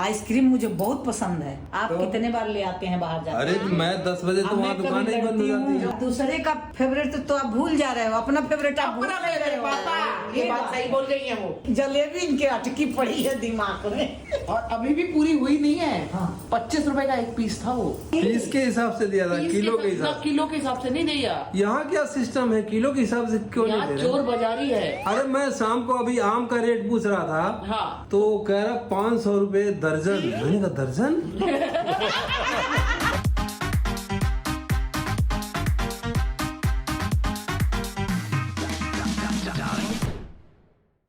Ice cream मुझे बहुत पसंद है। आप तो? कितने बार ले आते हैं बाहर जाते अरे हैं? तो मैं 10 बजे तो अब वहाँ मैं कभी दुकान ही बंद हो लड़ती जाती हूँ, है। दूसरे का फेवरेट तो आप भूल जा रहे हो, अपना फेवरेट आप भूल अपना नहीं रहे फेवरेट हो। पापा, ये बात सही बोल गई है वो। जलेबी इनके अटकी पड़ी है दिमाग में। और अभी भी पूरी हुई नहीं है। हाँ। 25 रुपए का एक पीस था वो। पीस के हिसाब से दिया था, किलो के हिसाब से। किलो के हिसाब से नहीं दिया। यहाँ क्या सिस्टम है, किलो के हिसाब से क्यों नहीं यहाँ दे चोर रहे? बाजारी है। अरे मैं शाम को अभी आम का रेट पूछ रहा था, हाँ। तो कह रहा 500 रुपए दर्जन। मैंने कहा दर्जन?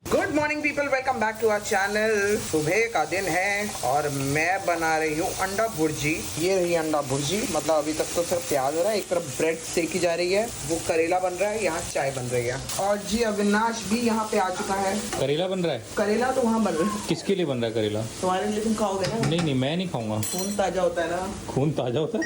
Good morning people, welcome back to our channel. सुबह का दिन है और मैं बना रही हूँ अंडा भुर्जी। ये रही अंडा भुर्जी। मतलब अभी तक तो सिर्फ प्याज हो रहा है, एक तरफ ब्रेड सेकी जा रही है, वो करेला बन रहा है, यहाँ चाय बन रही है। और जी अविनाश भी यहाँ पे आ चुका है। करेला बन रहा है? करेला तो वहाँ बन रहा है। किसके लिए बन रहा है करेला? तुम्हारे लिए, तुम खाओगे ना। नहीं नहीं, मैं नहीं खाऊंगा। खून ताजा होता है ना। खून ताजा होता है?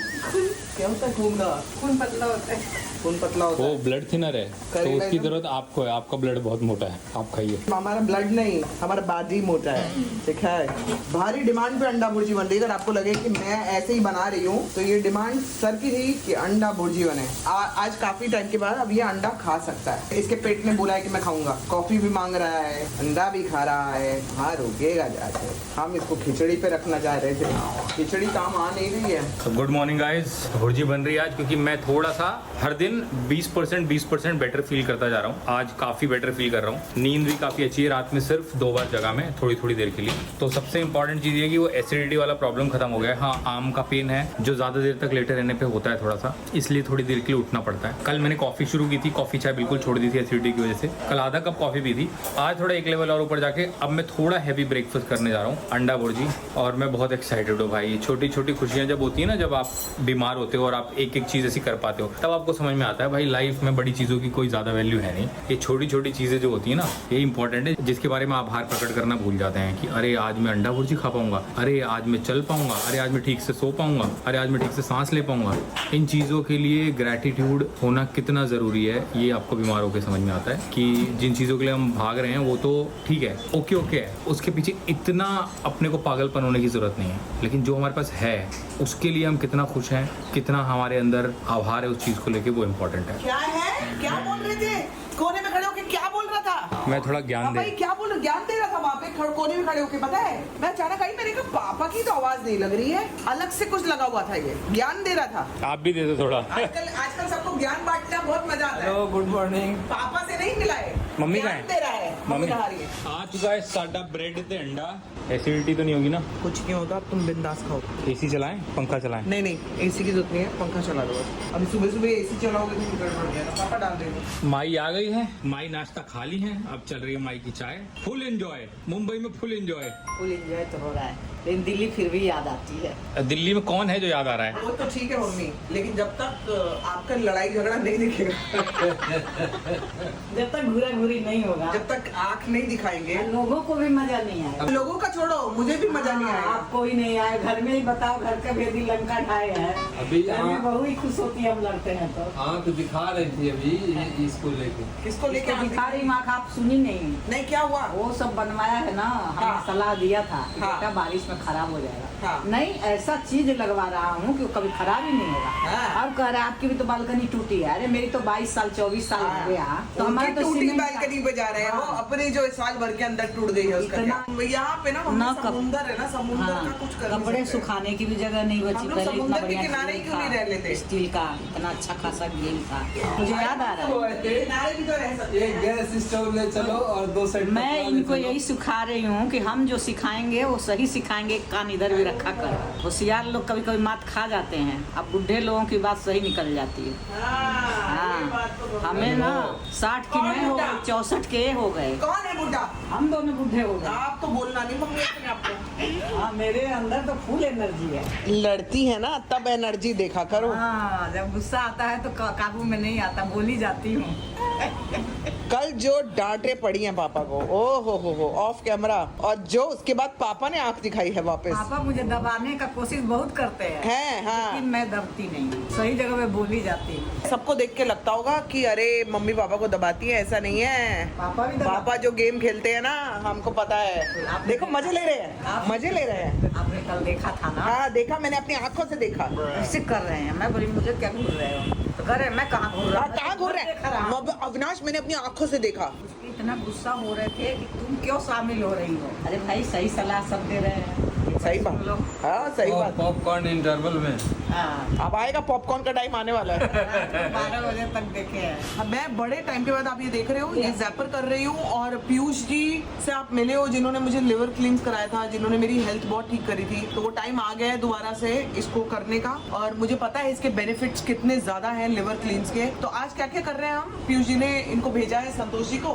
क्या होता है खून का? खून पतला होता है। खून पतला होता वो है। ब्लड थिनर है, तो करेला उसकी एकदम- जरूरत आपको है। आपका ब्लड बहुत मोटा है, आप खाइए। हमारा ब्लड नहीं, हमारा बाडी मोटा है, ठीक है। भारी डिमांड पे अंडा भुर्जी बन रही है। अगर आपको लगे कि मैं ऐसे ही बना रही हूँ तो ये डिमांड सर की थी कि अंडा भुर्जी बने। आज काफी टाइम के बाद अब ये अंडा खा सकता है। इसके पेट ने बोला है कि मैं खाऊंगा। कॉफी भी मांग रहा है, अंडा भी खा रहा है। हाँ रुकेगा जाके। हम इसको खिचड़ी पे रखना चाह रहे थे, खिचड़ी काम आ नहीं रही है। तो गुड मॉर्निंग गाइस। भुर्जी बन रही है आज, क्योंकि मैं थोड़ा सा हर दिन 20% बेटर फील करता जा रहा हूँ। आज काफी बेटर फील कर रहा हूँ। नींद भी काफी अच्छी है, रात में सिर्फ 2 बार जगह में थोड़ी थोड़ी देर के लिए। तो सबसे इंपॉर्टेंट चीज ये कि वो एसिडिटी वाला प्रॉब्लम खत्म हो गया है। हाँ, आम का पेन है जो ज्यादा देर तक लेटे रहने पे होता है थोड़ा सा, इसलिए थोड़ी देर के लिए उठना पड़ता है। कल मैंने कॉफी शुरू की थी, कॉफी चाय बिल्कुल छोड़ दी थी एसिडिटी की वजह से। कल आधा कप कॉफी पी थी। आज थोड़ा एक लेवल और ऊपर जाके अब मैं थोड़ा हैवी ब्रेकफास्ट करने जा रहा हूँ, अंडा भुर्जी। और मैं बहुत एक्साइटेड हूँ भाई। छोटी छोटी खुशियाँ जब होती है ना, जब आप बीमार होते हो और आप एक एक चीज ऐसी कर पाते हो, तब आपको समझ में आता है भाई लाइफ में बड़ी चीजों की कोई ज्यादा वैल्यू है नहीं। ये छोटी छोटी चीजें जो होती है ना, ये इंपॉर्टेंट है, जिसके बारे में आभार प्रकट करना भूल जाते हैं कि अरे आज मैं अंडा भुर्जी खा पाऊंगा, अरे आज मैं चल पाऊंगा, अरे आज मैं ठीक से सो पाऊंगा, अरे आज मैं ठीक से सांस ले पाऊंगा। इन चीजों के लिए ग्रैटिट्यूड होना कितना जरूरी है, ये आपको बीमार होकर समझ में आता है कि जिन चीजों के लिए हम भाग रहे हैं वो तो ठीक है, ओके ओके है, उसके पीछे इतना अपने को पागलपन होने की जरूरत नहीं है। लेकिन जो हमारे पास है उसके लिए हम कितना खुश हैं, कितना हमारे अंदर आभार है उस चीज को लेके, वो इम्पोर्टेंट है। क्या है? क्या बोल रहे थे? कोने में खड़े होके क्या बोल रहा था? मैं थोड़ा ज्ञान भाई दे क्या बोल रहा? ज्ञान दे रहा था वहाँ पे कोने में खड़े होके। पता है, मैं अचानक आई, मेरे को पापा की तो आवाज नहीं लग रही है, अलग से कुछ लगा हुआ था। ये ज्ञान दे रहा था। आप भी दे दो थोड़ा। आजकल सबको ज्ञान बांटना बहुत मजा आता है। Hello, good morning. पापा से नहीं मिला है, मम्मी ज्ञान कहाँ है? दे रहा है। मम्मी नहा रही है। आ चुका है साडा ब्रेड ते अंडा। एसिडिटी तो नहीं होगी ना? कुछ नहीं होगा, तुम बिंदास खाओ। एसी चलाएं, पंखा चलाएं? नहीं नहीं, एसी की जरूरत नहीं है, पंखा चला लो। अभी सुबह सुबह एसी चलाओगे तो गड़बड़ जाएगा। पापा डाल देंगे। माई आ गई है, माई नाश्ता खा ली है, अब चल रही है माई की चाय। फुल एंजॉय, मुंबई में फुल एंजॉय। फुल एंजॉय तो हो रहा है, लेकिन दिल्ली फिर भी याद आती है। दिल्ली में कौन है जो याद आ रहा है? वो तो ठीक है मम्मी, लेकिन जब तक आपका लड़ाई झगड़ा नहीं दिखेगा, जब तक घूरा घूरी नहीं होगा, जब तक आंख नहीं दिखाएंगे, लोगों को भी मजा नहीं आएगा। लोगों का छोड़ो, मुझे भी मजा नहीं आएगा। आपको ही नहीं आए, घर में ही बताओ, घर का भेदी लंका ढाए है। अभी घर में बहू ही खुश होती है हम लड़ते हैं तो। आँख दिखा रही थी अभी इसको लेके। किसको लेके क्या दिखा रही माँ का, आप सुनी नहीं? नहीं, क्या हुआ? वो सब बनवाया है ना, हाँ। हमने सलाह दिया था कि हाँ। बेटा बारिश में खराब हो जाएगा। हाँ। नहीं, ऐसा चीज लगवा रहा हूँ कि वो कभी खराब ही नहीं होगा। हाँ। अब कह रहे हैं आपकी भी तो बालकनी टूटी है। अरे मेरी तो 22 साल 24 साल हो गया, तो हमारा तो टूटी सीमेंट का- बालकनी पे जा रहे हैं। वो हाँ। अपने जो साल भर के अंदर टूट गई है उसका इतना- क्या? यहाँ पे ना ना समुंदर है ना, समुंदर हाँ, का कुछ कर नहीं कपड़े सकते। सुखाने की भी जगह नहीं बची। हम लोग पहले इतना समुंदर के बढ़िया किनारे स्टील क्यों नहीं था, रह लेते? स्टील का इतना अच्छा खासा ग्रिल था। मुझे याद आ रहा है, किनारे भी तो रह सकते एक गैस स्टोव ले चलो और 2 साइड। मैं इनको यही सिखा रही हूँ कि हम जो सिखाएंगे वो सही सिखाएंगे। एक कान इधर भी रखा कर। होशियार लोग कभी कभी मात खा जाते हैं, अब बुढ़े लोगों की बात सही निकल जाती है। हाँ, हमें ना 60 की मैं हो गई, 64 के हो गए। कौन है बुढ़ा? हम दोनों बुढ़े हो गए। आप तो बोलना नहीं मम्मी अपने आपको। हाँ, मेरे अंदर तो फुल एनर्जी है। लड़ती है ना तब एनर्जी देखा करो। हाँ, जब गुस्सा आता है तो काबू में नहीं आता, बोली जाती हूँ। कल जो डांटे पड़ी हैं पापा को, ओ हो ऑफ कैमरा, और जो उसके बाद पापा ने आंख दिखाई है वापस। पापा मुझे दबाने का कोशिश बहुत करते हैं, हाँ। लेकिन मैं दबती नहीं हूँ, सही जगह पे बोली जाती हूँ। सबको देख के लगता होगा कि अरे मम्मी पापा को दबाती है, ऐसा नहीं है। पापा भी पापा जो गेम खेलते हैं ना, हमको पता है। देखो मजे ले रहे हैं, मजे ले रहे हैं। आपने कल देखा था ना? हाँ देखा, मैंने अपनी आंखों से देखा। ऐसे कर रहे हैं। मैं बोली मुझे क्या घूर रहे हो, तो कह रहे मैं कहाँ घूर रहा हूँ, कहाँ घूर रहे हैं अविनाश? मैंने अपनी आंखों से देखा। इतना गुस्सा हो रहे थे कि तुम क्यों शामिल हो रही हो। अरे भाई सही सलाह सब दे रहे हैं, सही बात, हाँ सही बात। पॉपकॉर्न इंटरवल में हाँ, अब आएगा पॉपकॉर्न का टाइम आने वाला है। 12 बजे तक देखे हैं। मैं बड़े टाइम के बाद, आप ये देख रहे हो, ये जैपर कर रही हूँ। और पीयूष जी से आप मिले हो, जिन्होंने मुझे लिवर क्लींस कराया था, जिन्होंने मेरी हेल्थ बहुत ठीक करी थी। तो वो टाइम आ गया है दोबारा से इसको करने का, और मुझे पता है इसके बेनिफिट्स कितने ज्यादा हैं लिवर क्लींस के। तो आज क्या क्या कर रहे हैं हम? पीयूष जी ने इनको भेजा है, संतोष जी को।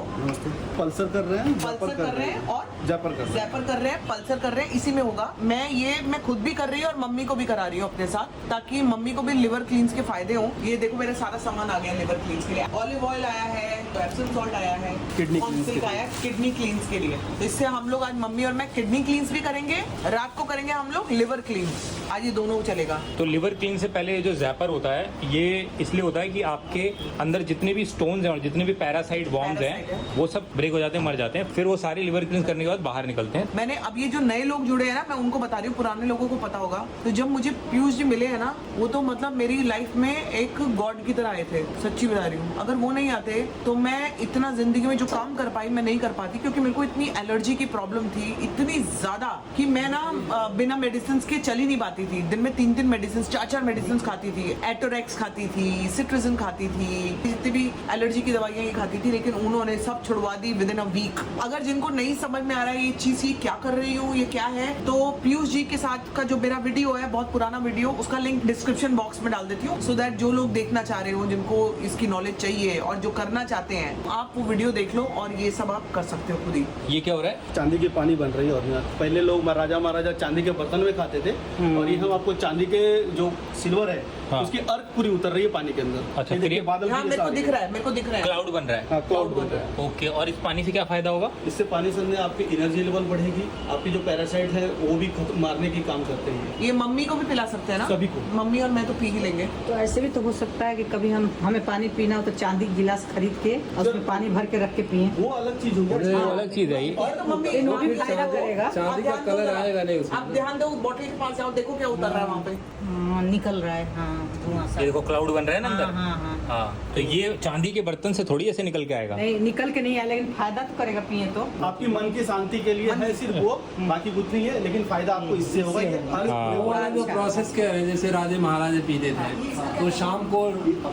पल्सर कर रहे हैं, पल्सर कर रहे हैं और जैपर कर रहे हैं। जैपर कर रहे हैं, पल्सर कर रहे हैं। इसी में होगा। मैं खुद भी कर रही हूँ और मम्मी को भी करा रही हूँ अपने साथ, ताकि मम्मी को भी लिवर क्लींस के फायदे हों। ये देखो मेरा सारा सामान आ गया लिवर क्लींस के लिए। ऑलिव ऑयल आया है, एप्सम सॉल्ट आया है, किडनी क्लींस के लिए। आया किडनी क्लींस के लिए। तो इससे हम लोग आज मम्मी और मैं किडनी क्लींस भी करेंगे, रात को करेंगे हम लोग लिवर क्लींस। आज ये दोनों चलेगा। तो लिवर क्लीन से पहले जो जैपर होता है, ये इसलिए होता है कि आपके अंदर जितने भी स्टोन्स हैं और जितने भी पैरासाइट वॉर्म्स हैं, वो सब ब्रेक हो जाते हैं, मर जाते हैं। फिर वो सारे लिवर क्लीन करने के बाद बाहर निकलते हैं। मैंने अब ये जो नए लोग जुड़े हैं ना, मैं उनको बता रही हूँ, पुराने लोगों को पता होगा। तो जब मुझे पीयूष जी मिले हैं ना, वो तो मतलब मेरी लाइफ में एक गॉड की तरह आए थे, सच्ची बता रही हूँ। अगर वो नहीं आते तो मैं इतना जिंदगी में जो काम कर पाई, मैं नहीं कर पाती, क्योंकि मेरे को इतनी एलर्जी की प्रॉब्लम थी, इतनी ज्यादा, कि मैं ना बिना मेडिसिन के चल ही नहीं पाती थी। दिन में 3 मेडिसिन, 4 मेडिसिन खाती थी। एटोरेक्स खाती थी, सिट्रिजिन खाती थी, जितनी भी एलर्जी की दवाइयाँ ये खाती थी, लेकिन उन्होंने सब छुड़वा दी विद इन अ वीक। अगर जिनको नहीं समझ में आ रहा है ये चीज, ये क्या कर रही हूँ, ये क्या है, तो पीयूष जी के साथ का जो मेरा वीडियो है, बहुत पुराना वीडियो, उसका लिंक डिस्क्रिप्शन बॉक्स में डाल देती हूँ, सो दैट जो लोग देखना चाह रहे हो, जिनको इसकी नॉलेज चाहिए और जो करना चाहते हैं, आप वो वीडियो देख लो और ये सब आप कर सकते हो खुद ही। ये क्या हो रहा है? चांदी की पानी बन रही है। और यहाँ पहले लोग महाराजा चांदी के बर्तन में खाते थे, और ये हम आपको चांदी के जो सिल्वर है, हाँ। उसकी अर्क पूरी उतर रही है पानी के अंदर। अच्छा, ये फिर देखिए ये- बादल हाँ, भी मेरे को जैसा दिख आ रहा है, मेरे को दिख रहा है। क्लाउड बन रहा है। हाँ, क्लाउड बन रहा है। ओके, और इस पानी से क्या फायदा होगा? इससे पानी से अंदर आपकी एनर्जी लेवल बढ़ेगी, आपकी जो पैरासाइट है वो भी मारने की काम करते हैं। ये मम्मी को भी पिला सकते हैं ना? सभी को। मम्मी और मैं तो पी ही लेंगे। तो ऐसे भी तो हो सकता है कि कभी हमें पानी पीना हो तो चांदी की गिलास खरीद के और उसमें पानी भर के रख के पिए। वो अलग चीज होगी। वो अलग चीज है ये। और तो मम्मी वो भी फायदा करेगा। चांदी का कलर आएगा नहीं उसमें। आप ध्यान दो, बॉटल के पास जाओ, देखो क्या उतर रहा है वहाँ पे। हाँ, निकल रहा है। हाँ, धुआं सा। ये देखो क्लाउड बन रहा है ना अंदर। हाँ, हाँ, हाँ, तो ये चांदी के बर्तन से थोड़ी ऐसे निकल के आएगा। नहीं, निकल के नहीं आया, लेकिन फायदा तो करेगा पिए तो। आपकी मन की शांति के लिए है सिर्फ वो, बाकी कुछ नहीं है, लेकिन फायदा आपको इससे होगा। ये हर हाँ। वो वाला जो प्रोसेस क्या है, जैसे राजे महाराजे पीते थे, तो शाम को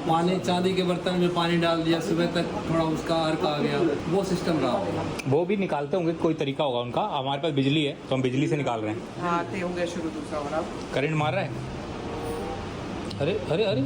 पानी चांदी के बर्तन में पानी डाल दिया, सुबह तक थोड़ा उसका अर्क आ गया, वो सिस्टम रहा होगा। वो भी निकालते होंगे, कोई तरीका होगा उनका। हमारे पास बिजली है तो हम बिजली से निकाल रहे हैं। हाँ, ते हो गया शुरू दूसरा वाला। करंट मार रहा है। अरे अरे अरे,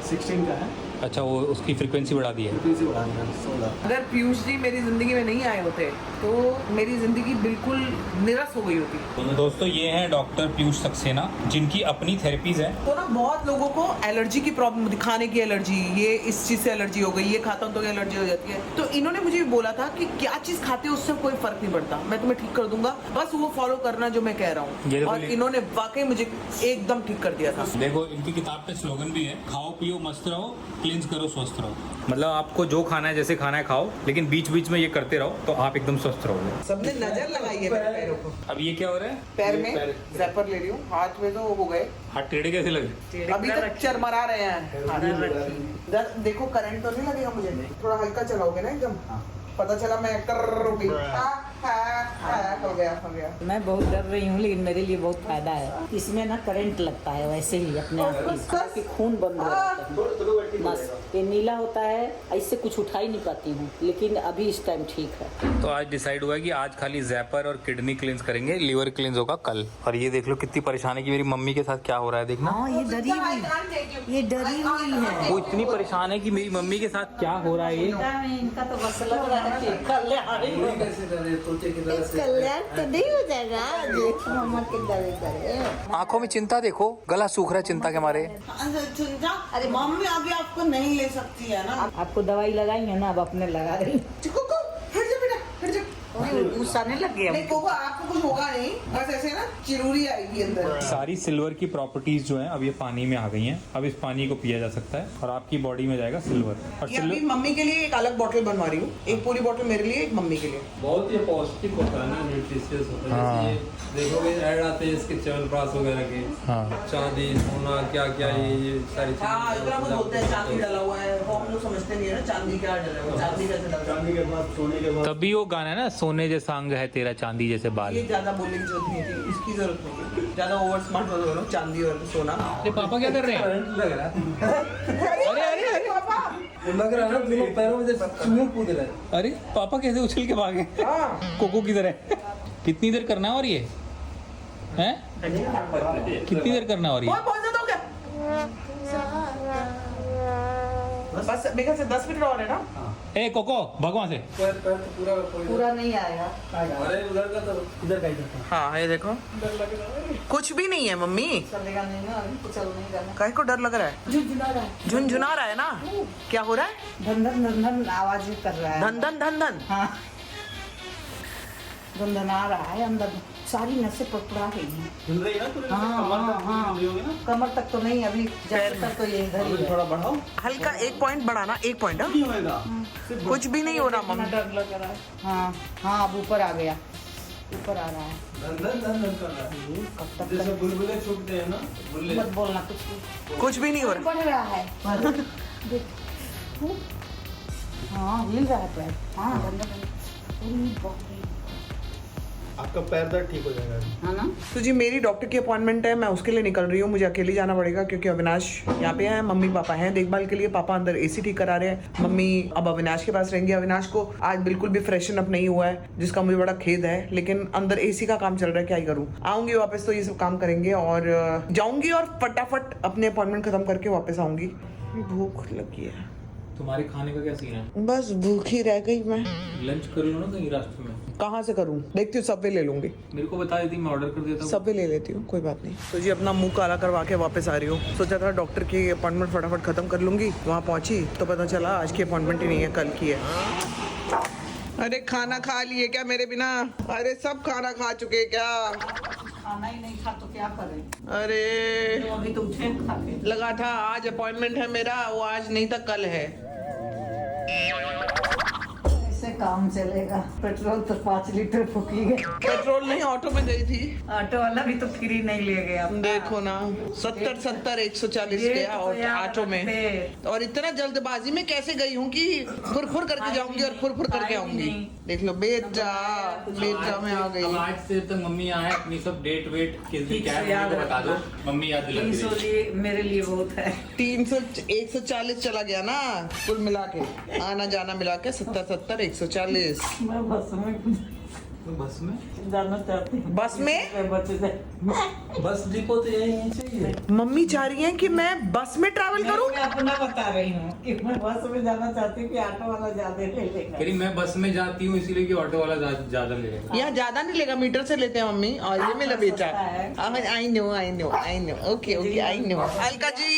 16 का है, अच्छा, वो उसकी फ्रीक्वेंसी बढ़ा दी है। फ्रीक्वेंसी बढ़ानी है 16। अगर पीयूष जी मेरी जिंदगी में नहीं आए होते तो मेरी जिंदगी बिल्कुल निरस हो गई होती। दोस्तों, ये हैं डॉक्टर पीयूष सक्सेना, जिनकी अपनी थेरेपीज है। तो ना बहुत लोगों को एलर्जी की प्रॉब्लम, खाने की एलर्जी, ये इस चीज से एलर्जी हो गई, ये खाता हूँ तो एलर्जी हो जाती है। तो इन्होंने मुझे बोला था कि क्या चीज खाते हो उससे कोई फर्क नहीं पड़ता, मैं तुम्हें ठीक कर दूंगा, बस वो फॉलो करना जो मैं कह रहा ये हूँ। देखो और इन्होंने वाकई मुझे एकदम ठीक कर दिया था। देखो, इनकी किताब पे स्लोगन भी है, खाओ पियो मस्त रहो, क्लींस करो स्वस्थ रहो। मतलब आपको जो खाना है, जैसे खाना है खाओ, लेकिन बीच बीच में ये करते रहो तो आप एकदम स्वस्थ रहोगे। सबने नजर लगाई है मेरे पैरों को। अब ये क्या हो रहा है? पैर में जैपर ले रही हूँ, हाथ में तो हो गए, हाथ टेढ़े कैसे लगे? अभी तक चरमरा रहे हैं। देखो करंट तो नहीं लगेगा मुझे, थोड़ा हल्का चलाओगे ना एकदम, पता चला मैं कर हो गई। हो गया। मैं बहुत डर रही हूँ, लेकिन मेरे लिए बहुत फायदा है। इसमें ना करंट लगता है वैसे ही अपने आप ही, कि खून बंद हो जाता है। बस ये नीला होता है, इससे कुछ उठा ही नहीं पाती हूँ, लेकिन अभी इस टाइम ठीक है। तो आज डिसाइड हुआ है कि आज खाली जैपर और किडनी क्लींस करेंगे, लिवर क्लींस होगा कल। और ये देख लो कितनी परेशानी की मेरी मम्मी के साथ क्या हो रहा है, देखना। हाँ, ये डरी हुई है। वो इतनी परेशान है कि मेरी मम्मी के साथ क्या हो रहा है ये। इनका तो बस लग रहा है कि कल्याण ही होगा। कैसे करे तो बच्चे की तरह से कल्याण तो नहीं हो जाएगा जेठ मामा के दवे करे। आंखों में चिंता देखो, गला सूख रहा है चिंता के मारे। चिंता, अरे मम्मी अभी आपको नहीं ले सकती है ना। आपको दवाई लगाई है ना, अब अपने लगा रही। कोको हट जा बेटा, हट जा। गुस्सा नहीं लग गया? नहीं कोको आपको कुछ होगा नहीं, बस ऐसे ना चिरूरी आएगी अंदर। सारी सिल्वर की प्रॉपर्टीज जो हैं अब ये पानी में आ गई हैं। अब इस पानी को पिया जा सकता है और आपकी बॉडी में जाएगा सिल्वर। और ये अभी मम्मी के लिए एक अलग बोतल बनवा रही हूँ, एक पूरी बोतल मेरे लिए, एक मम्मी के लिए। बहुत ही पौष्टिक होता है ना, न्यूट्रिशियस होता है। हाँ। जैसे ये देखोगे ऐड आते हैं इसके च्यवनप्राश वगैरह के, हाँ। चांदी सोना क्या क्या ये सारी चीजें। हाँ इतना कुछ बोलते हैं चांदी डाला हुआ है, वो हम लोग समझते नहीं है ना चांदी क्या डाला हुआ है, चांदी कैसे डाला हुआ है। चांदी के बाद सोने के बाद तभी वो गाना है ना, सोने जैसा अंग है तेरा चांदी जैसे बाल। ये ज्यादा बोलने की जरूरत नहीं थी, इसकी जरूरत नहीं है। ज्यादा ओवर स्मार्ट मत बनो, चांदी और सोना। अरे पापा क्या कर रहे हैं? करंट लग रहा है, अरे अरे अरे पापा, लग रहा है ना दोनों पैरों में से चूहे कूद रहे हैं। अरे पापा कैसे उछल के भागे हाँ कोको की तरह। कितनी देर करना है और ये हैं? कितनी देर करना है और ये? बहुत ज्यादा हो गया। बस मेरे ख्याल से 10 मिनट और है ना। ए कोको भगवान से। पैर तो पूरा पूरा नहीं आएगा। अरे उधर का तो इधर का इधर का। हाँ ये देखो कुछ भी नहीं है मम्मी। चलेगा नहीं ना, अभी चल नहीं जाना। काहे को डर लग रहा है? झुनझुना रहा है ना। क्या हो रहा है? धन धन धन धन आवाज कर रहा है। धन धन धन धन। हाँ, धनधना रहा है अंदर, सारी नसें पकड़ा रही हैं। हिल रही है ना पूरी, हाँ, कमर तक हाँ, हिल रही होगी ना। कमर तक तो नहीं, अभी पैर पैर तक तो ये इधर ही अभी है। थोड़ा बढ़ाओ, हल्का 1 पॉइंट बढ़ाना, 1 पॉइंट। नहीं होएगा। कुछ भी नहीं हो रहा इतना मम्मी। डर लग रहा है। हाँ हाँ, अब ऊपर आ गया, ऊपर आ रहा है। धन धन धन धन कर रहा है। कब तक जैसे बुलबुले छूटते हैं ना, बुलबुले। मत बोलना कुछ भी। कुछ भी नहीं हो रहा। बढ़ रहा है। हाँ हिल रहा है पैर। हाँ धन आपका पैर दर्द ठीक हो जाएगा अभी। है ना। तो जी मेरी डॉक्टर की अपॉइंटमेंट है, मैं उसके लिए निकल रही हूँ। मुझे अकेली जाना पड़ेगा क्योंकि अविनाश यहाँ पे है, मम्मी पापा हैं देखभाल के लिए। पापा अंदर एसी ठीक करा रहे हैं, मम्मी अब अविनाश के पास रहेंगी। अविनाश को आज बिल्कुल भी फ्रेशन अप नहीं हुआ है, जिसका मुझे बड़ा खेद है, लेकिन अंदर एसी का काम चल रहा है, क्या ही करूँ। आऊंगी वापस तो ये सब काम करेंगे और जाऊंगी और फटाफट अपने अपॉइंटमेंट खत्म करके वापस आऊंगी। भूख लगी है, तुम्हारे खाने का क्या सीन है? बस भूखी रह गई मैं। लंच कर लो ना कहीं रास्ते में। कहाँ से करूँ? देखती हूँ, सबवे ले लूंगी। मेरे को बता देती, मैं ऑर्डर कर देता हूँ। सबवे ले लेती हूँ, कोई बात नहीं। तो जी अपना मुंह काला करवा के वापस आ रही हूँ। सोचा था डॉक्टर की अपॉइंटमेंट फटाफट खत्म कर लूंगी। वहाँ पहुंची तो पता चला आज की अपॉइंटमेंट ही नहीं है, कल की है। अरे खाना खा लिए क्या मेरे बिना? अरे सब खाना खा चुके क्या? खाना ही नहीं खा तो क्या करें? अरे तो अभी तो उठे खा के। लगा था आज अपॉइंटमेंट है मेरा, वो आज नहीं था कल है। ऐसे काम चलेगा? पेट्रोल तो 5 लीटर फूकी गए। पेट्रोल नहीं, ऑटो में गई थी। ऑटो वाला भी तो फ्री नहीं ले गया। देखो ना 70 140 ये गया तो और यार ऑटो में। रखते। और इतना जल्दबाजी में कैसे गई हूँ कि फुर करके जाऊंगी और फुर करके आई आऊंगी। नहीं। देख लो बेटा, बेटा में आ अब गई। आज से तक मम्मी आए अपनी सब डेट वेट किस दिन ठीक क्या से है याद मेरे को बता दो, रखना। मम्मी याद दिलाती 300 रहेगी। लिए मेरे लिए बहुत है। 300 140 चला गया ना कुल मिला के, आना जाना मिला के 70 140। मैं बस में बस में जाना चाहती हूँ। बस में? बच्चे से बस डिपो तो यही चाहिए। मम्मी चाह रही है कि मैं बस में ट्रैवल करूं। मैं अपना बता रही हूँ कि मैं बस में जाना चाहती हूँ कि ऑटो वाला ज्यादा ले लेगा। कह रही मैं बस में जाती हूँ इसीलिए कि ऑटो वाला ज्यादा ले लेगा। यहाँ ज्यादा नहीं लेगा, मीटर से लेते हैं मम्मी। और ये मेरा बेटा, सस्ता है। I know, okay I know. Alka ji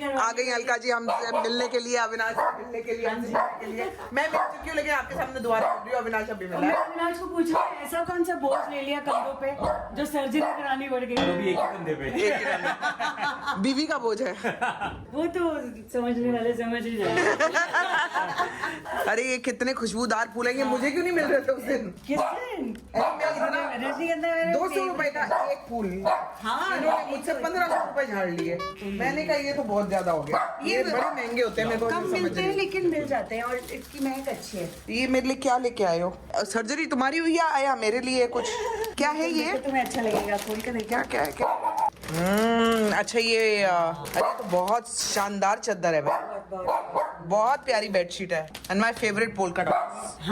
आ गई, अलका जी हमसे मिलने के लिए, अविनाश से मिलने के लिए, हमसे मिलने के लिए। मैं मिल चुकी हूँ लेकिन आपके सामने दोबारा मिल रही हूँ। अविनाश अभी मिला है। अविनाश को पूछा ऐसा कौन सा बोझ ले लिया कंधों पे जो सर्जरी करानी पड़ गई? अभी एक ही कंधे पे। एक ही रहना। बीवी का बोझ है। वो तो समझने वाले समझ ही जाए। अरे ये कितने खुशबूदार फूल हैं, ये मुझे क्यों नहीं मिल रहे थे उस दिन? रजनीगंधा 200 रुपए का एक फूल। हाँ इन्होंने मुझसे 1500 रुपए झाड़ लिए। मैंने कहा ये तो बहुत ज्यादा हो गया, ये बड़े महंगे होते हैं, मेरे को कम समझ मिलते हैं नहीं। लेकिन मिल जाते हैं और इसकी महक अच्छी है। ये मेरे लिए क्या लेके आए हो? सर्जरी तुम्हारी हुई है आया मेरे लिए कुछ? क्या है ये? तो तुम्हें अच्छा लगेगा, खोल के देखिए। क्या है क्या? अच्छा ये अरे तो बहुत शानदार चादर है भाई, बहुत प्यारी बेडशीट है and my favourite polka dots.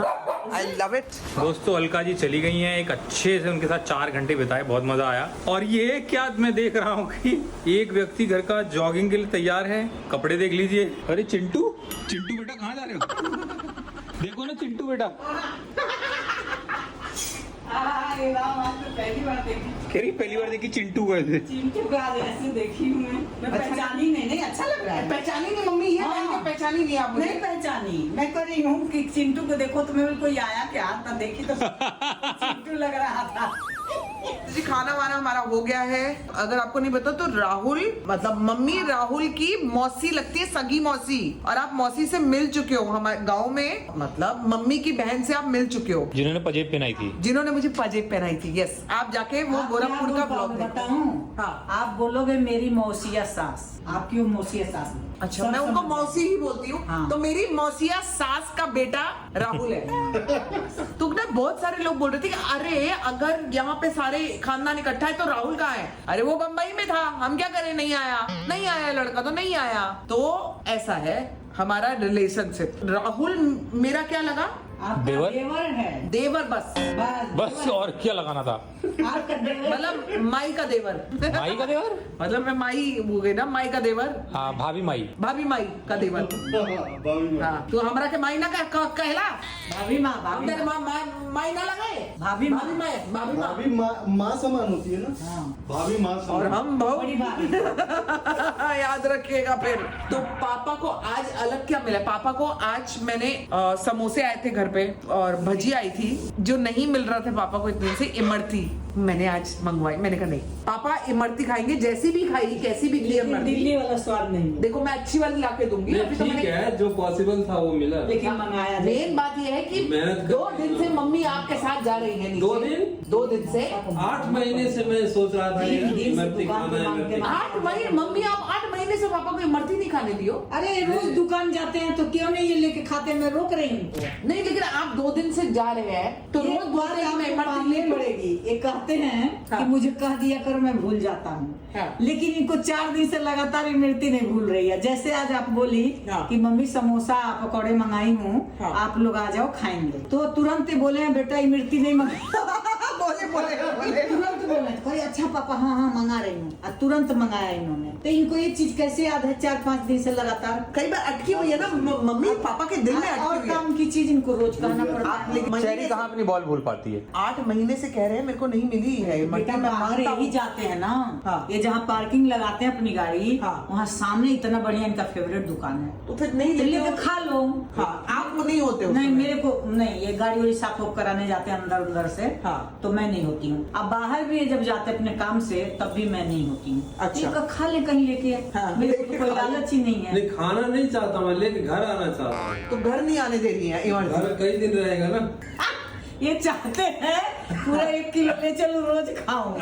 I love it. दोस्तों अलका जी चली गई हैं, एक अच्छे से उनके साथ 4 घंटे बिताए, बहुत मजा आया। और ये क्या मैं देख रहा हूँ कि एक व्यक्ति घर का जॉगिंग के लिए तैयार है। कपड़े देख लीजिए। अरे चिंटू बेटा कहाँ जा रहे हो? देखो ना चिंटू बेटा हाँ, ये राम आज तो पहली बार देखी। कह रही पहली बार देखी चिंटू को ऐसे। चिंटू को आज ऐसे देखी हूँ मैं पहचानी नहीं अच्छा लग रहा है। पहचानी नहीं मम्मी, ये पहन के पहचानी नहीं आप मुझे? नहीं पहचानी, मैं कर रही हूँ कि चिंटू को देखो तो मैं कोई आया क्या तब देखी तो चिंटू लग रहा था। जी खाना वाना हमारा हो गया है। अगर आपको नहीं पता तो राहुल मतलब मम्मी राहुल की मौसी लगती है, सगी मौसी, और आप मौसी से मिल चुके हो हमारे गांव में, मतलब मम्मी की बहन से आप मिल चुके हो, जिन्होंने पजेब पहनाई थी, जिन्होंने मुझे पजेब पहनाई थी। यस, आप जाके वो गोरखपुर का ब्लॉग बताऊं। हाँ। आप बोलोगे मेरी मौसिया सास, आपकी वो मौसिया सास नहीं। अच्छा, मैं उनको मौसी ही बोलती हूँ। हाँ। तो मेरी मौसिया सास का बेटा राहुल है। तो ना बहुत सारे लोग बोल रहे थे कि अरे अगर यहाँ पे सारे खानदान इकट्ठा है तो राहुल कहाँ है? अरे वो बम्बई में था, हम क्या करें, नहीं आया लड़का तो नहीं आया। तो ऐसा है हमारा रिलेशनशिप। राहुल मेरा क्या लगा? आपका देवर? देवर है। देवर बस बस और क्या लगाना था? आपका देवर मतलब माई का देवर। माई का देवर? मतलब मैं माई हो गई ना, माई का देवर, हाँ, भाभी माई। भाभी माई का देवर। हाँ, तो हमारा के माई ना कहला, भाभी माँ, भाभी मेरे माँ, माई ना लगाए, भाभी माँ। भाभी माँ। भाभी माँ समान होती है ना, हाँ। भाभी माँ और समान। हम बहुत बड़ी भाभी। याद रखिएगा फिर। तो पापा को आज अलग क्या मिला? पापा को आज मैंने समोसे आए थे घर पे और भजी आई थी, जो नहीं मिल रहा था पापा को इतने से, इमरती मैंने आज मंगवाई। मैंने कहा नहीं पापा इमरती खाएंगे, जैसी भी खाई कैसी भी थी इमरती। दिल्ली वाला स्वाद नहीं, देखो मैं अच्छी वाली ला के दूंगी। अभी तो ठीक मैंने है, जो पॉसिबल था वो मिला। लेकिन मंगाया नहीं। मेन बात यह है कि मेहनत कर- 2 दिन से मम्मी आपके साथ जा रही है नीचे। 2 दिन? 2 दिन से 8 महीने से मैं सोच रहा था दिन से इमरती दुकान पे खाना है, मांग के इमरती। 8 महीने मम्मी, आप 8 महीने से पापा को इमरती नहीं खाने दियो। अरे रोज दुकान जाते हैं तो क्यों नहीं ये लेके खाते? मैं रोक रही हूँ उनको। नहीं, लेकिन आप 2 दिन से जा रहे हैं तो ये रोज बोलते हैं मैं आपको इमरती माननी ले पड़ेगी। ये कहते हैं हाँ। कि मुझे कह दिया करो, मैं भूल जाता हूँ। हाँ। लेकिन इनको 4 दिन से लगातार इमरती नहीं भूल रही है। जैसे आज आप बोली हाँ। कि मम्मी समोसा पकौड़े मंगाई हूँ, हाँ। आप लोग आ जाओ खाएंगे, तो तुरंत ही बोले हैं बेटा इमरती नहीं मंगाई। बोले तुरंत बोले कोई अच्छा पापा, हाँ मंगा रही हूँ, और तुरंत मंगाया इन्होंने। तो इनको ये चीज कैसे याद है 4-5 दिन से लगातार? कई बार अटकी हुई है ना मम्मी पापा के दिल में और अटकी हुई है। काम की चीज इनको रोज कहना पड़ता है। लेकिन चेरी कहाँ अपनी बॉल भूल पाती है? 8 महीने से कह रहे हैं मेरे को नहीं मिली है बेटा इमरती। मैं बाहर मांगता यही हूँ। जाते हैं ना, हाँ। ये जहाँ पार्किंग लगाते हैं अपनी गाड़ी, हाँ। वहाँ सामने इतना बढ़िया इनका फेवरेट दुकान है, तो फिर नहीं तो लेते लेके हो? खा लो। हाँ, आप वो नहीं होते हो नहीं मेरे को नहीं, ये गाड़ी वाड़ी साफ वाफ कराने जाते हैं अंदर से, हाँ। तो मैं नहीं होती हूँ। अब बाहर भी जब जाते अपने काम से तब भी मैं नहीं होती हूँ। अच्छा। इनका खा ले कहीं लेके, हाँ, मेरे को लेके तो कोई खा ले। लालच ही नहीं है। नहीं खाना नहीं चाहता मैं, लेकिन घर आना चाहता हूँ। तो घर नहीं आने दे रही है इमरती। घर कई दिन रहेगा ना। ये चाहते हैं पूरा 1 किलो ले चलो रोज खाऊं।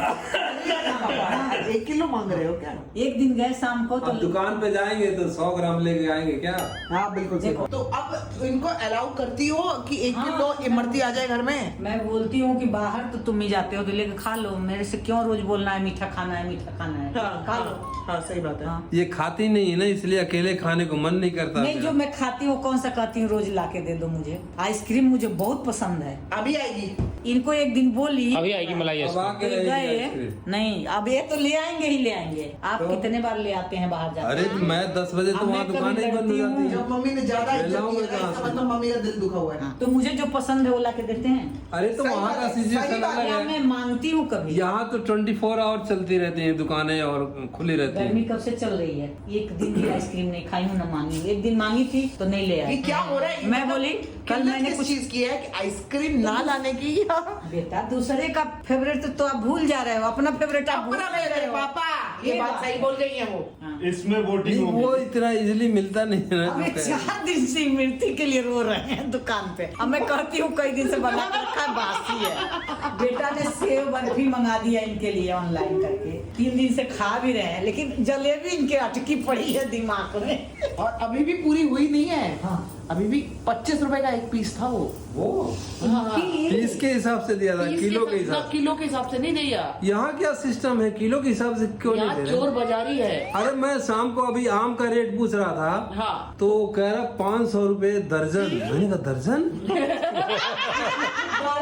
1 किलो मांग रहे हो क्या? एक दिन गए शाम को तो अब दुकान पे जाएंगे तो 100 ग्राम लेके आएंगे क्या? हाँ बिल्कुल देखो। तो अब इनको अलाउ करती हो कि 1 हाँ, किलो इमरती आ जाए घर में? मैं बोलती हूँ कि बाहर तो तुम ही जाते हो तो लेके खा लो, मेरे से क्यों रोज बोलना है मीठा खाना है, मीठा खाना है, खा लो। हाँ सही बात है। हाँ। ये खाती नहीं है ना, इसलिए अकेले खाने को मन नहीं करता। नहीं, जो मैं खाती हूँ कौन सा कहती हूँ रोज ला के दे दो मुझे। आइसक्रीम मुझे बहुत पसंद है। अभी आएगी। इनको एक दिन बोली, अभी आएगी मलाई अब आइसक्रीम। आके ये रहेगी गए आइसक्रीम। नहीं, अब ये तो ले आएंगे ही ले आएंगे। आप तो? कितने बार ले आते हैं बाहर जाते अरे हैं? तो मैं 10 बजे तो अब मैं वहाँ कभी दुकान ही बंद हो डरती हूँ। जाती है। जब मम्मी ने ज्यादा इज्जत लाऊंगा की है कहाँ इसका से? मतलब मम्मी का दिल दुखा हुआ है। तो मुझे जो पसंद है वो ला के देते हैं, अरे तो सही वहाँ बात का है, सिचुएशन सही बात अलग या है। मैं मांगती हूँ कभी। यहाँ तो 24 आवर चलती रहती हैं दुकानें और खुली रहती गर्मी हैं। कब से चल रही है, एक दिन भी आइसक्रीम नहीं खाई हूँ, ना मांगी हूँ। एक दिन मांगी थी तो नहीं ले ये आई। क्या हो रहा है? मैं बोली कल मैंने किस कुछ, चीज की है कि आइसक्रीम ना लाने की? बेटा दूसरे का फेवरेट तो आप भूल जा रहे हो, अपना फेवरेट आप भूल अपना नहीं रहे हो। पापा ये बात सही बोल गई है वो। हाँ। इसमें नहीं, वोटिंग वो होगी। इतना इजीली मिलता नहीं है ना। अबे 4 दिन से इमरती के लिए रो रहे हैं दुकान पे। अब मैं कहती हूँ कई दिन से बना के रखा है, बासी है। बेटा ने सेव बर्फी मंगा दिया इनके लिए ऑनलाइन करके, 3 दिन से खा भी रहे हैं, लेकिन जलेबी इनके अटकी पड़ी है दिमाग में। और अभी भी पूरी हुई नहीं है। हाँ। अभी भी 25 रुपए का एक पीस था वो। हाँ। पीस के हिसाब से दिया था, किलो के हिसाब से। किलो के हिसाब से नहीं दिया। यहाँ क्या सिस्टम है, किलो के हिसाब से क्यों नहीं यहाँ दे चोर रहे? बाजारी है। अरे मैं शाम को अभी आम का रेट पूछ रहा था, हाँ। तो कह रहा 500 रुपए दर्जन। मैंने कहा दर्जन?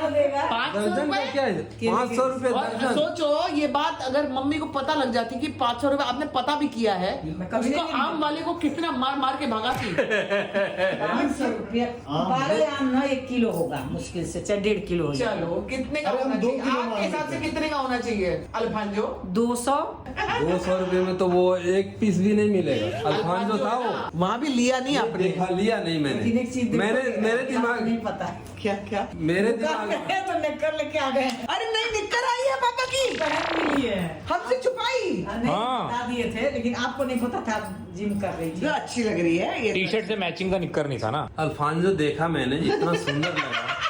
देगा 500 दर्जन का क्या है? 500 रुपए और दर्जन। सोचो ये बात अगर मम्मी को पता लग जाती कि 500 रुपए, आपने पता भी किया है, मैं कभी उसको नहीं आम वाले को कितना मार मार के भगाती। 500 रुपया 12 आम ना 1 किलो होगा मुश्किल से, चाहे 1.5 किलो हो जाए। चलो कितने का होना चाहिए आपके हिसाब से, कितने का होना चाहिए अल्फांजो? 200 200 रुपए में तो वो एक पीस भी नहीं मिलेगा। अल्फांजो था वो, वहाँ भी लिया नहीं आपने? देखा लिया नहीं लेकिन एक चीज मैंने। देखो, मेरे आपको दिमाग नहीं पता, क्या क्या? मेरे दिमाग तो निकल लेके आ गए, अरे नहीं निकल आई है पापा की, पहन भी लिए हैं। हमसे छुपाई। नहीं हाँ। बता दिए थे, लेकिन आपको नहीं पता था, आप जिम कर रही थी। ये अच्छी लग रही है ये। टी शर्ट से मैचिंग का निक्कर नहीं था ना। अल्फांजो देखा मैंने, इतना सुंदर लगा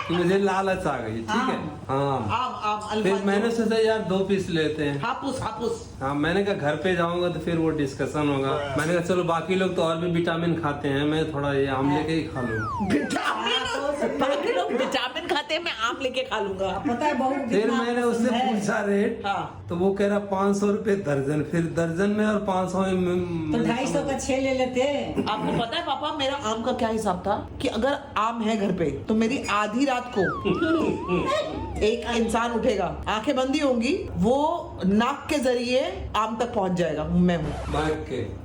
कि मुझे लालच आ गई। ठीक है, हाँ। आम फिर अल्फांजो। मैंने सोचा यार 2 पीस लेते हैं। हापुस हापुस। हाँ, मैंने कहा घर पे जाऊंगा तो फिर वो डिस्कशन होगा। मैंने कहा चलो बाकी लोग तो और भी विटामिन खाते हैं, मैं थोड़ा ये आम लेके ही खा लूंगा। बाकी लोग विटामिन खाते हैं, मैं आम लेके खा लूंगा। पता है बहुत फिर मैंने उससे पूछा रेट, हाँ। तो वो कह रहा 500 रुपए दर्जन। फिर दर्जन में और 500 में तो 250 का 6 ले लेते। आपको पता है पापा मेरा आम का क्या हिसाब था कि अगर आम है घर पे तो मेरी आधी रात को एक इंसान उठेगा, आंखें बंदी होंगी, वो नाक के जरिए आम तक पहुंच जाएगा, मैं हूँ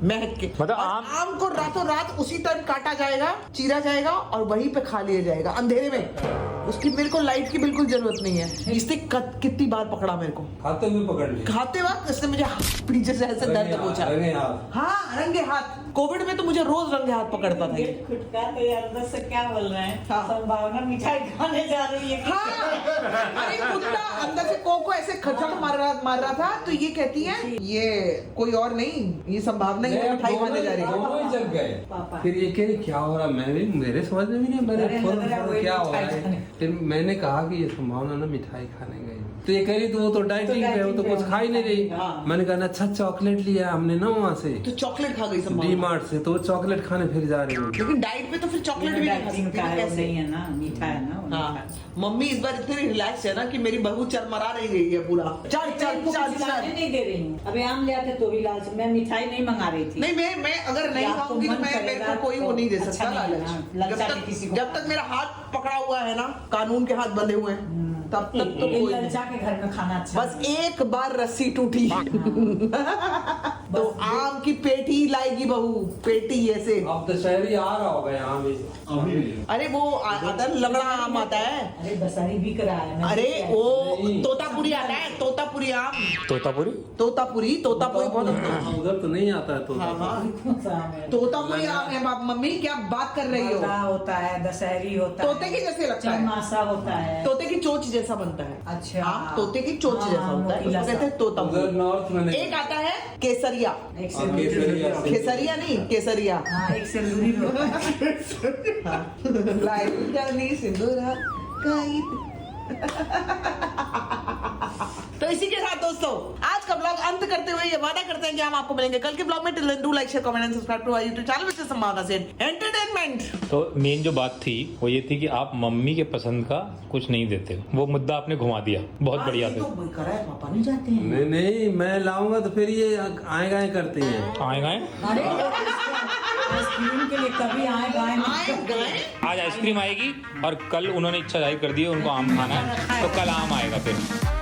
महक के। मतलब और आम को रातों रात उसी टाइम काटा जाएगा, चीरा जाएगा और वहीं पे खा लिया जाएगा अंधेरे में। उसकी मेरे को लाइट की बिल्कुल जरूरत नहीं है। इसने कितनी बार पकड़ा मेरे को, खाते हुए पकड़ लिया। खाते वक्त इसने मुझे पीछे से ऐसे दर्द पहुंचा। रंगे हाथ। हाँ रंगे हाथ। कोविड में तो मुझे रोज रंगे हाथ पकड़ता था ये। खुटका तो ये अंदर से क्या बोल रहे हैं, हाँ। संभावना मिठाई खाने जा रही है। हाँ अरे कुत्ता अंदर से को ऐसे खटखट मार रहा था, तो ये कहती है ये कोई और नहीं, ये संभावना ही है मिठाई खाने जा रही है। दोनों ही जग गए। फिर ये कह क्या हो रहा, मैं भी मेरे समझ में भी नहीं, मैंने अरे फौरन लग रहा है वही क्या हो रहा मिठाई है। खाने। फिर मैंने कहा कि ये संभावना ना मिठाई खाने गई, तो ये कह रही तो वो तो डाइटिंग पे, वो तो कुछ खा ही नहीं रही। हाँ। मैंने कहा अच्छा चॉकलेट लिया हमने ना वहाँ से, तो चॉकलेट खा गई डी संभावना। मार्ट से, तो वो चॉकलेट खाने फिर जा रही है। लेकिन डाइट पे तो फिर चॉकलेट भी नहीं खा डाइटिंग सकती का ना, है, वो कैसे? नहीं है ना, मीठा है ना वो हाँ मीठा। मम्मी इस बार इतनी रिलैक्स है ना कि मेरी बहू चरमरा रही गई है पूरा। चल चल इनको चल कुछ लाने चल। नहीं दे रही हूँ। अबे आम ले आते तो भी लालच, मैं मिठाई नहीं मंगा रही थी। नहीं मैं अगर नहीं आपको खाऊंगी तो मन मैं मेरे करेगा को कोई वो तो नहीं दे अच्छा सकता नहीं है, हाँ, लालच। ललचा के किसी को। जब तक मेरा हाथ पकड़ा हुआ है ना, कानून के हाथ बंधे हुए हैं, तब तक तो ये कोई नहीं। ललचा के घर में खाना अच्छा बस एक बार रस्सी टूटी तो आम की पेटी लाएगी बहू, पेटी ऐसे। अब दशहरी आ रहा होगा यहाँ भी। अरे वो आता है लंगड़ा आम आता है। अरे दशहरी बिक रहा है। मैं अरे देख के वो नहीं। तोतापुरी आता है, तोतापुरी आम। तोतापुरी तोतापुरी बहुत उधर तो नहीं आता है तो। हाँ हाँ कौन सा आम है? तोतापुरी आम है बाप। मम्मी क्या बात कर रही हो? मालदा होता है, दशहरी होता है, तोते के जैसे लगता है, चौमासा होता है। तोते की चोंच जैसा बनता है। अच्छा। आम तोते की चोंच हाँ, जैसा होता है, मोटीला उसको कहते हैं सा। तोतापुरी। उधर नॉर्थ में नहीं। एक आता है केसरिया। एक हाँ, केसरिया। से केसरिया नहीं केसरिया। हाँ, एक सिंदूरी भी होता है। लाइट डाली सिंदूरा काई। तो इसी के साथ दोस्तों आज का ब्लॉग अंत करते हुए ये वादा करते हैं कि हम आपको मिलेंगे कल के ब्लॉग में। Till then do like share comment and subscribe to our YouTube channel which is संभावना से एंटरटेनमेंट। तो मेन जो बात थी वो ये थी कि आप मम्मी के पसंद का कुछ नहीं देते, वो मुद्दा आपने घुमा दिया। बहुत बढ़िया तो था। करा है, पापा नहीं जाते हैं। नहीं नहीं, मैं लाऊंगा तो फिर ये आए गाए करती हैं। आए गाए अरे आइसक्रीम के लिए कभी आए गाए आए गए आज आइसक्रीम आएगी और कल उन्होंने इच्छा जाहिर कर दी है उनको आम खाना है, तो कल आम आएगा फिर।